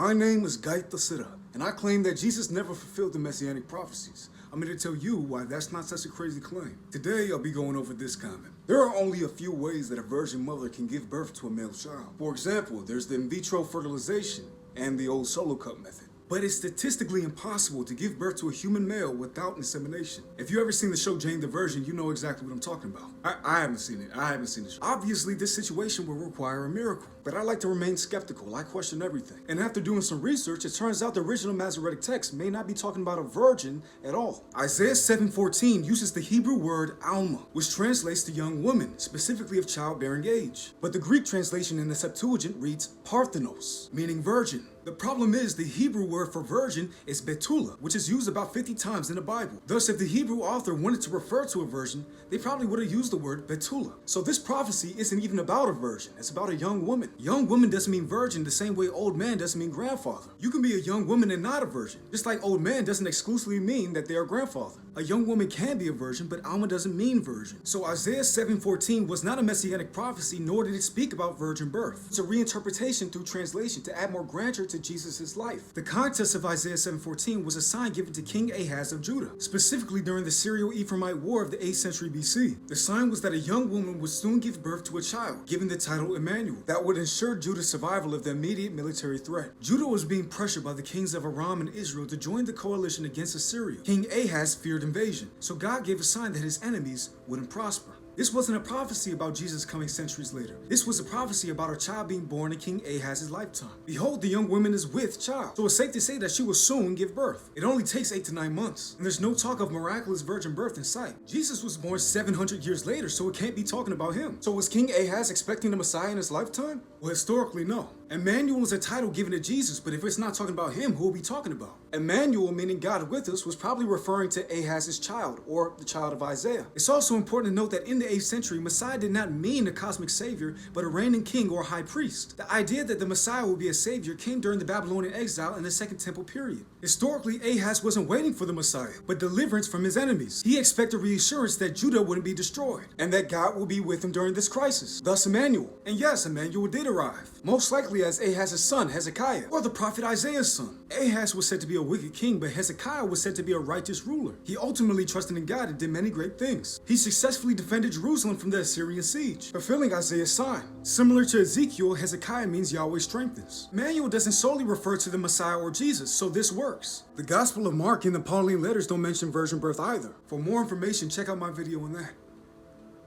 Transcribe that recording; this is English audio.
My name is Gait Sira, and I claim that Jesus never fulfilled the Messianic prophecies. I'm here to tell you why that's not such a crazy claim. Today, I'll be going over this comment. There are only a few ways that a virgin mother can give birth to a male child. For example, there's the in vitro fertilization and the old solo cup method. But it's statistically impossible to give birth to a human male without insemination. If you ever seen the show Jane the Virgin, you know exactly what I'm talking about. I haven't seen it. I haven't seen the show. Obviously, this situation will require a miracle. But I like to remain skeptical. I question everything. And after doing some research, it turns out the original Masoretic text may not be talking about a virgin at all. Isaiah 7:14 uses the Hebrew word alma, which translates to young woman, specifically of childbearing age. But the Greek translation in the Septuagint reads parthenos, meaning virgin. The problem is the Hebrew word for virgin is betula, which is used about 50 times in the Bible. Thus, if the Hebrew author wanted to refer to a virgin, they probably would have used the word betula. So this prophecy isn't even about a virgin, it's about a young woman. Young woman doesn't mean virgin the same way old man doesn't mean grandfather. You can be a young woman and not a virgin, just like old man doesn't exclusively mean that they are grandfather. A young woman can be a virgin, but alma doesn't mean virgin. So Isaiah 7:14 was not a messianic prophecy, nor did it speak about virgin birth. It's a reinterpretation through translation to add more grandeur to Jesus' life. The context of Isaiah 7:14 was a sign given to King Ahaz of Judah, specifically during the Syro-Ephraimite War of the 8th century BC. The sign was that a young woman would soon give birth to a child, given the title Emmanuel, that would ensure Judah's survival of the immediate military threat. Judah was being pressured by the kings of Aram and Israel to join the coalition against Assyria. King Ahaz feared invasion, so God gave a sign that his enemies wouldn't prosper. This wasn't a prophecy about Jesus coming centuries later. This was a prophecy about a child being born in King Ahaz's lifetime. Behold, the young woman is with child, so it's safe to say that she will soon give birth. It only takes 8 to 9 months, and there's no talk of miraculous virgin birth in sight. Jesus was born 700 years later, so it can't be talking about him. So was King Ahaz expecting the Messiah in his lifetime? Well, historically, no. Emmanuel is a title given to Jesus, but if it's not talking about him, who will we talking about? Emmanuel, meaning God with us, was probably referring to Ahaz's child, or the child of Isaiah. It's also important to note that in the 8th century, Messiah did not mean a cosmic savior, but a reigning king or high priest. The idea that the Messiah would be a savior came during the Babylonian exile in the Second Temple period. Historically, Ahaz wasn't waiting for the Messiah, but deliverance from his enemies. He expected reassurance that Judah wouldn't be destroyed, and that God will be with him during this crisis. Thus Emmanuel. And yes, Emmanuel did arrive, most likely as Ahaz's son, Hezekiah, or the prophet Isaiah's son. Ahaz was said to be a wicked king, but Hezekiah was said to be a righteous ruler. He ultimately trusted in God and did many great things. He successfully defended Jerusalem from the Assyrian siege, fulfilling Isaiah's sign. Similar to Ezekiel, Hezekiah means Yahweh strengthens. Emmanuel doesn't solely refer to the Messiah or Jesus, so this works. The Gospel of Mark and the Pauline letters don't mention virgin birth either. For more information, check out my video on that.